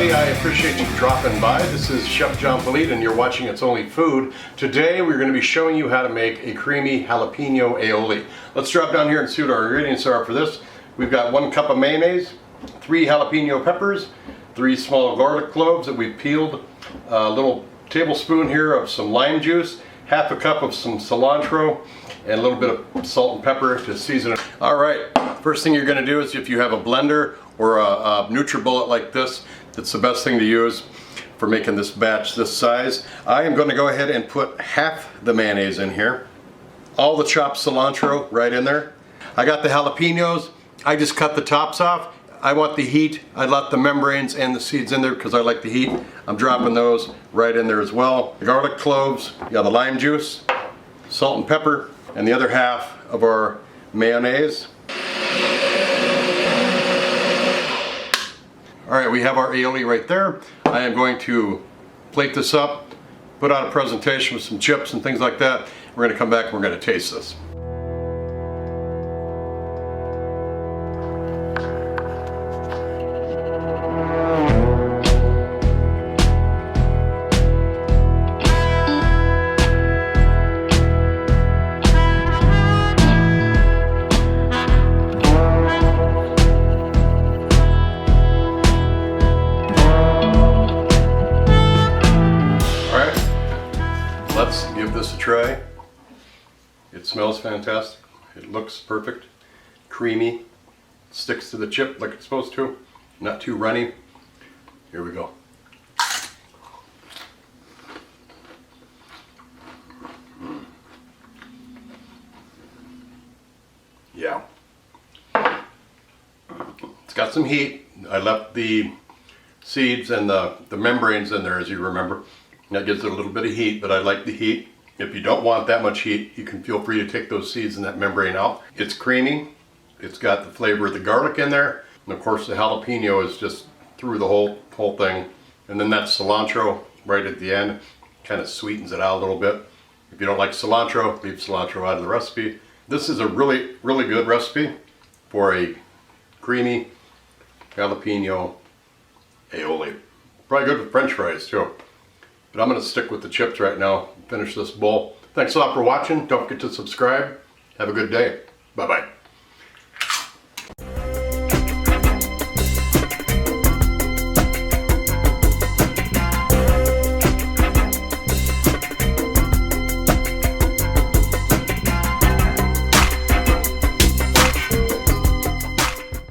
everybody, I appreciate you dropping by. This is Chef John Politte and you're watching It's Only Food. Today we're going to be showing you how to make a creamy jalapeno aioli. Let's drop down here and see what our ingredients are for this. We've got 1 cup of mayonnaise, 3 jalapeno peppers, 3 small garlic cloves that we've peeled, a little tablespoon here of some lime juice, half a cup of some cilantro, and a little bit of salt and pepper to season it. Alright, first thing you're going to do is if you have a blender or a NutriBullet like this, that's the best thing to use for making this batch this size. I am going to go ahead and put half the mayonnaise in here. All the chopped cilantro right in there. I got the jalapenos. I just cut the tops off. I want the heat. I let the membranes and the seeds in there because I like the heat. I'm dropping those right in there as well. The garlic cloves, you got the lime juice, salt and pepper, and the other half of our mayonnaise. Alright, we have our aioli right there. I am going to plate this up, put on a presentation with some chips and things like that. We're going to come back and we're going to taste this. Let's give this a try. It smells fantastic. It looks perfect. Creamy. Sticks to the chip like it's supposed to. Not too runny. Here we go. Yeah. It's got some heat. I left the seeds and the membranes in there, as you remember. That gives it a little bit of heat, but I like the heat. If you don't want that much heat, you can feel free to take those seeds and that membrane out. It's creamy. It's got the flavor of the garlic in there. And of course the jalapeno is just through the whole thing. And then that cilantro right at the end kind of sweetens it out a little bit. If you don't like cilantro, leave cilantro out of the recipe. This is a really, really good recipe for a creamy jalapeno aioli. Probably good with French fries too. But I'm going to stick with the chips right now and finish this bowl. Thanks a lot for watching. Don't forget to subscribe. Have a good day. Bye-bye.